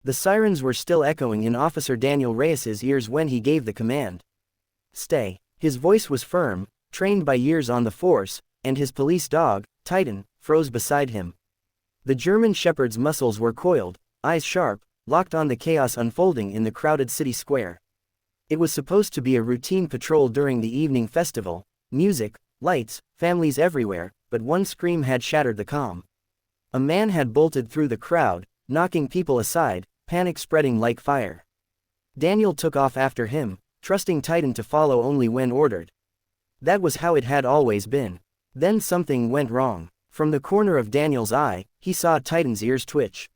The sirens were still echoing in Officer Daniel Reyes's ears when he gave the command. Stay. His voice was firm, trained by years on the force, and his police dog, Titan, froze beside him. The German shepherd's muscles were coiled, eyes sharp, locked on the chaos unfolding in the crowded city square. It was supposed to be a routine patrol during the evening festival, music, lights, families everywhere, but one scream had shattered the calm. A man had bolted through the crowd, knocking people aside, panic spreading like fire. Daniel took off after him, trusting Titan to follow only when ordered. That was how it had always been. Then something went wrong. From the corner of Daniel's eye, he saw Titan's ears twitch.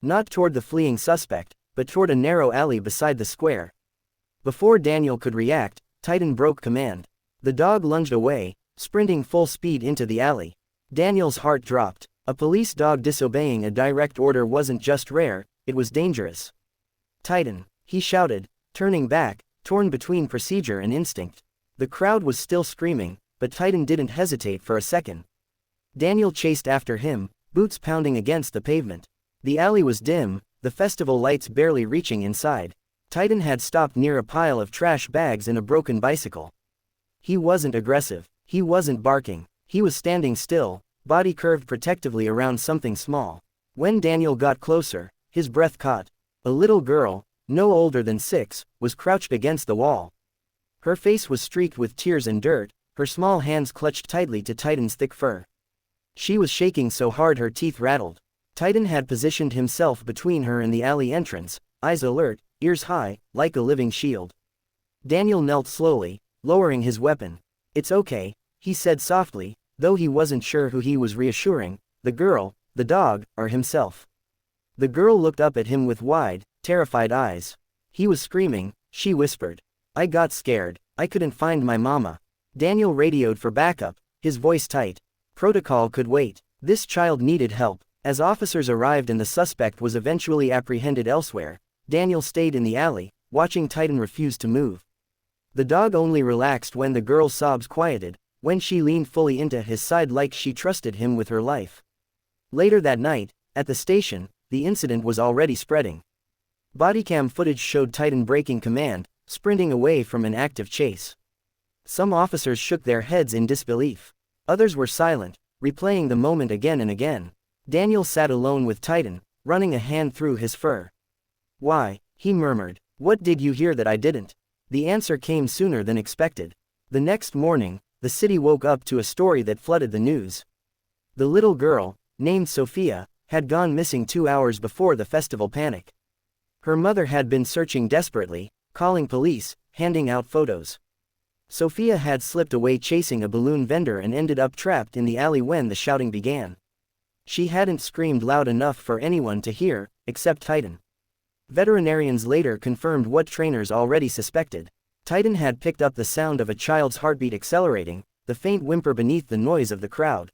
Not toward the fleeing suspect, but toward a narrow alley beside the square. Before Daniel could react, Titan broke command. The dog lunged away, sprinting full speed into the alley. Daniel's heart dropped. A police dog disobeying a direct order wasn't just rare, it was dangerous. Titan, he shouted, turning back, torn between procedure and instinct. The crowd was still screaming, but Titan didn't hesitate for a second. Daniel chased after him, boots pounding against the pavement. The alley was dim, the festival lights barely reaching inside. Titan had stopped near a pile of trash bags and a broken bicycle. He wasn't aggressive, he wasn't barking, he was standing still, body curved protectively around something small. When Daniel got closer, his breath caught. A little girl, no older than 6, was crouched against the wall. Her face was streaked with tears and dirt, her small hands clutched tightly to Titan's thick fur. She was shaking so hard her teeth rattled. Titan had positioned himself between her and the alley entrance, eyes alert, ears high, like a living shield. Daniel knelt slowly, lowering his weapon. "It's okay," he said softly, though he wasn't sure who he was reassuring, the girl, the dog, or himself. The girl looked up at him with wide, terrified eyes. He was screaming, she whispered. "I got scared, I couldn't find my mama." Daniel radioed for backup, his voice tight. Protocol could wait. This child needed help. As officers arrived and the suspect was eventually apprehended elsewhere, Daniel stayed in the alley, watching Titan refuse to move. The dog only relaxed when the girl's sobs quieted, when she leaned fully into his side like she trusted him with her life. Later that night, at the station, the incident was already spreading. Bodycam footage showed Titan breaking command, sprinting away from an active chase. Some officers shook their heads in disbelief. Others were silent, replaying the moment again and again. Daniel sat alone with Titan, running a hand through his fur. "Why?" he murmured. "What did you hear that I didn't?" The answer came sooner than expected. The next morning, the city woke up to a story that flooded the news. The little girl, named Sophia, had gone missing 2 hours before the festival panic. Her mother had been searching desperately, calling police, handing out photos. Sophia had slipped away chasing a balloon vendor and ended up trapped in the alley when the shouting began. She hadn't screamed loud enough for anyone to hear, except Titan. Veterinarians later confirmed what trainers already suspected. Titan had picked up the sound of a child's heartbeat accelerating, the faint whimper beneath the noise of the crowd.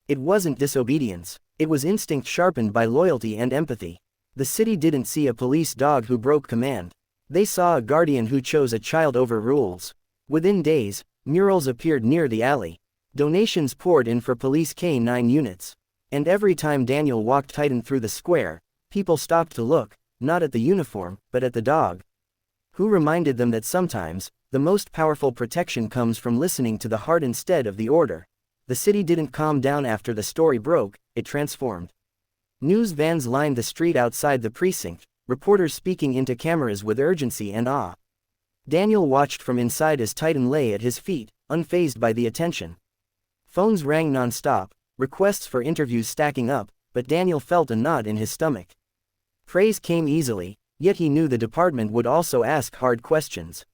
It wasn't disobedience, it was instinct sharpened by loyalty and empathy. The city didn't see a police dog who broke command. They saw a guardian who chose a child over rules. Within days, murals appeared near the alley. Donations poured in for police K-9 units. And every time Daniel walked Titan through the square, people stopped to look, not at the uniform, but at the dog. Who reminded them that sometimes, the most powerful protection comes from listening to the heart instead of the order. The city didn't calm down after the story broke, it transformed. News vans lined the street outside the precinct, reporters speaking into cameras with urgency and awe. Daniel watched from inside as Titan lay at his feet, unfazed by the attention. Phones rang non-stop, requests for interviews stacking up, but Daniel felt a knot in his stomach. Praise came easily, yet he knew the department would also ask hard questions.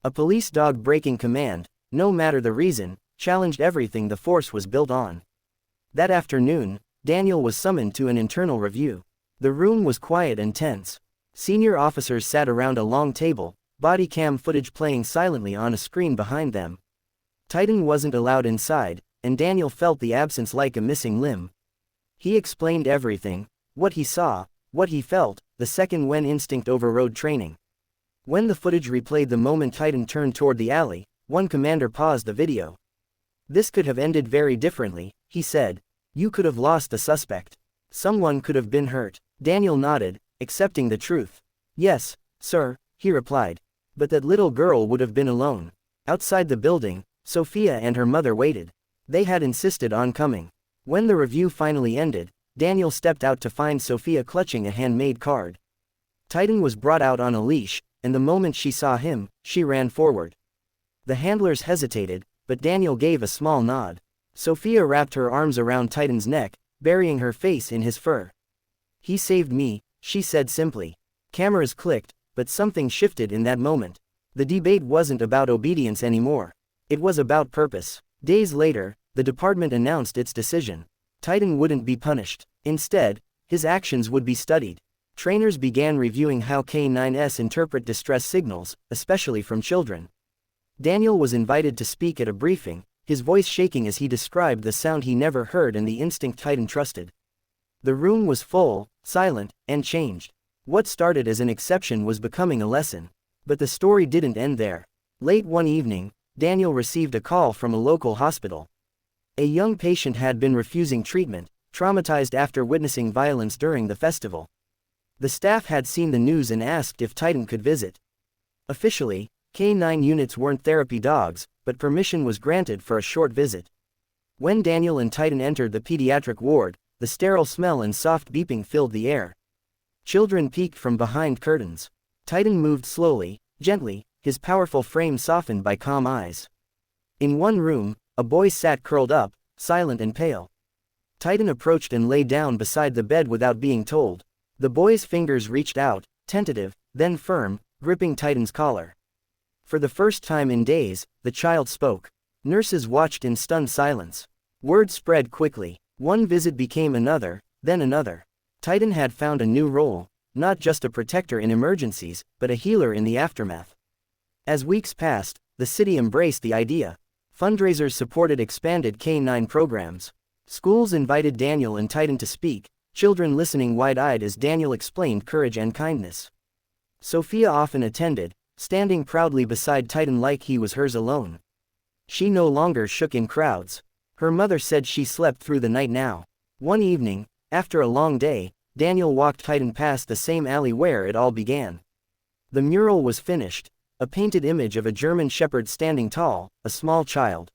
A police dog breaking command, no matter the reason, challenged everything the force was built on. That afternoon, Daniel was summoned to an internal review. The room was quiet and tense. Senior officers sat around a long table, body cam footage playing silently on a screen behind them. Titan wasn't allowed inside, and Daniel felt the absence like a missing limb. He explained everything, what he saw, what he felt, the second when instinct overrode training. When the footage replayed the moment Titan turned toward the alley, one commander paused the video. "This could have ended very differently," he said. "You could have lost the suspect. Someone could have been hurt." Daniel nodded, accepting the truth. "Yes, sir," he replied. But that little girl would have been alone. Outside the building, Sophia and her mother waited. They had insisted on coming. When the review finally ended, Daniel stepped out to find Sophia clutching a handmade card. Titan was brought out on a leash, and the moment she saw him, she ran forward. The handlers hesitated, but Daniel gave a small nod. Sophia wrapped her arms around Titan's neck, burying her face in his fur. "He saved me," she said simply. Cameras clicked, but something shifted in that moment. The debate wasn't about obedience anymore. It was about purpose. Days later, the department announced its decision. Titan wouldn't be punished. Instead, his actions would be studied. Trainers began reviewing how K9s interpret distress signals, especially from children. Daniel was invited to speak at a briefing, his voice shaking as he described the sound he never heard and the instinct Titan trusted. The room was full, silent, and changed. What started as an exception was becoming a lesson. But the story didn't end there. Late one evening, Daniel received a call from a local hospital. A young patient had been refusing treatment, traumatized after witnessing violence during the festival. The staff had seen the news and asked if Titan could visit. Officially, K9 units weren't therapy dogs, but permission was granted for a short visit. When Daniel and Titan entered the pediatric ward, the sterile smell and soft beeping filled the air. Children peeked from behind curtains. Titan moved slowly, gently, his powerful frame softened by calm eyes. In one room, a boy sat curled up, silent and pale. Titan approached and lay down beside the bed without being told. The boy's fingers reached out, tentative, then firm, gripping Titan's collar. For the first time in days, the child spoke. Nurses watched in stunned silence. Word spread quickly. One visit became another, then another. Titan had found a new role, not just a protector in emergencies, but a healer in the aftermath. As weeks passed, the city embraced the idea. Fundraisers supported expanded K9 programs. Schools invited Daniel and Titan to speak, children listening wide-eyed as Daniel explained courage and kindness. Sophia often attended, standing proudly beside Titan like he was hers alone. She no longer shook in crowds. Her mother said she slept through the night now. One evening, after a long day, Daniel walked Titan past the same alley where it all began. The mural was finished, a painted image of a German shepherd standing tall, a small child.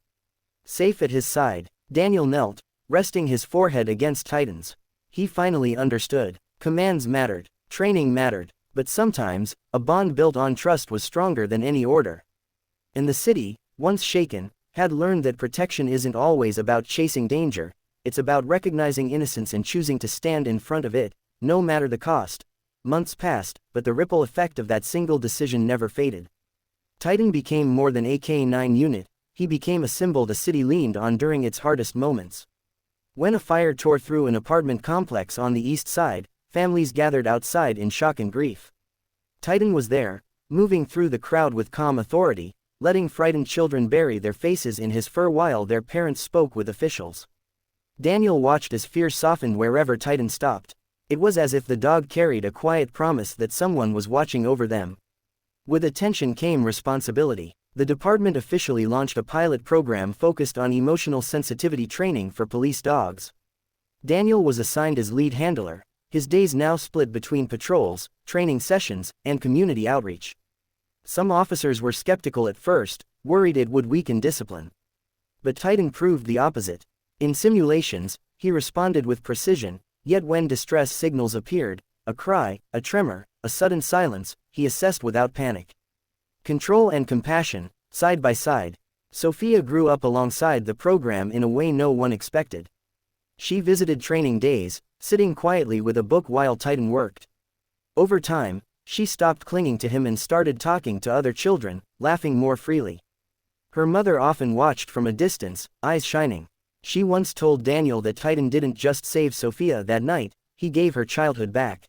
Safe at his side, Daniel knelt, resting his forehead against Titan's. He finally understood. Commands mattered, training mattered, but sometimes, a bond built on trust was stronger than any order. And the city, once shaken, had learned that protection isn't always about chasing danger, it's about recognizing innocence and choosing to stand in front of it, no matter the cost. Months passed, but the ripple effect of that single decision never faded. Titan became more than a K9 unit, he became a symbol the city leaned on during its hardest moments. When a fire tore through an apartment complex on the east side, families gathered outside in shock and grief. Titan was there, moving through the crowd with calm authority, letting frightened children bury their faces in his fur while their parents spoke with officials. Daniel watched as fear softened wherever Titan stopped. It was as if the dog carried a quiet promise that someone was watching over them. With attention came responsibility. The department officially launched a pilot program focused on emotional sensitivity training for police dogs. Daniel was assigned as lead handler, his days now split between patrols, training sessions, and community outreach. Some officers were skeptical at first, worried it would weaken discipline. But Titan proved the opposite. In simulations, he responded with precision, yet when distress signals appeared, a cry, a tremor, a sudden silence, he assessed without panic. Control and compassion, side by side. Sophia grew up alongside the program in a way no one expected. She visited training days, sitting quietly with a book while Titan worked. Over time, she stopped clinging to him and started talking to other children, laughing more freely. Her mother often watched from a distance, eyes shining. She once told Daniel that Titan didn't just save Sophia that night, he gave her childhood back.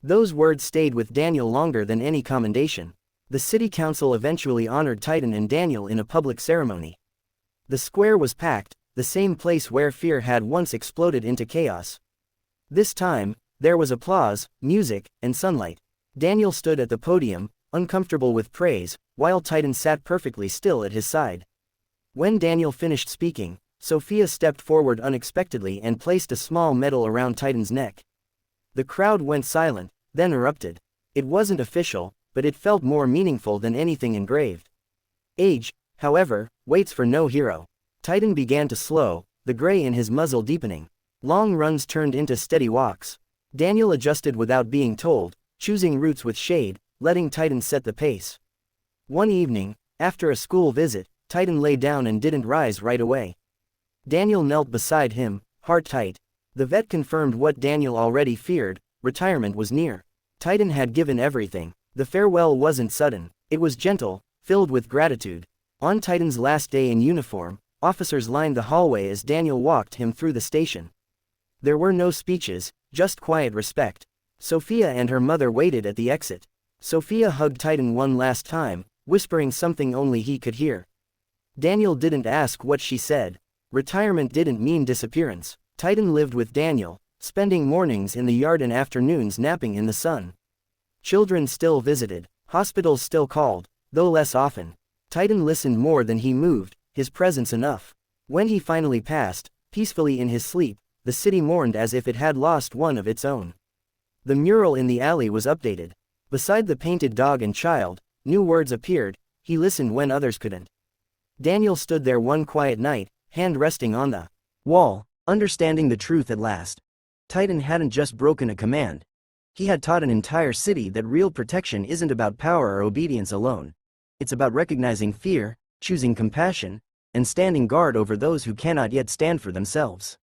Those words stayed with Daniel longer than any commendation. The city council eventually honored Titan and Daniel in a public ceremony. The square was packed, the same place where fear had once exploded into chaos. This time, there was applause, music, and sunlight. Daniel stood at the podium, uncomfortable with praise, while Titan sat perfectly still at his side. When Daniel finished speaking, Sophia stepped forward unexpectedly and placed a small medal around Titan's neck. The crowd went silent, then erupted. It wasn't official, but it felt more meaningful than anything engraved. Age, however, waits for no hero. Titan began to slow, the gray in his muzzle deepening. Long runs turned into steady walks. Daniel adjusted without being told, choosing routes with shade, letting Titan set the pace. One evening, after a school visit, Titan lay down and didn't rise right away. Daniel knelt beside him, heart tight. The vet confirmed what Daniel already feared: retirement was near. Titan had given everything. The farewell wasn't sudden, it was gentle, filled with gratitude. On Titan's last day in uniform, officers lined the hallway as Daniel walked him through the station. There were no speeches, just quiet respect. Sophia and her mother waited at the exit. Sophia hugged Titan one last time, whispering something only he could hear. Daniel didn't ask what she said. Retirement didn't mean disappearance. Titan lived with Daniel, spending mornings in the yard and afternoons napping in the sun. Children still visited, hospitals still called, though less often. Titan listened more than he moved, his presence enough. When he finally passed, peacefully in his sleep, the city mourned as if it had lost one of its own. The mural in the alley was updated. Beside the painted dog and child, new words appeared. He listened when others couldn't. Daniel stood there one quiet night, hand resting on the wall, understanding the truth at last. Titan hadn't just broken a command. He had taught an entire city that real protection isn't about power or obedience alone. It's about recognizing fear, choosing compassion, and standing guard over those who cannot yet stand for themselves.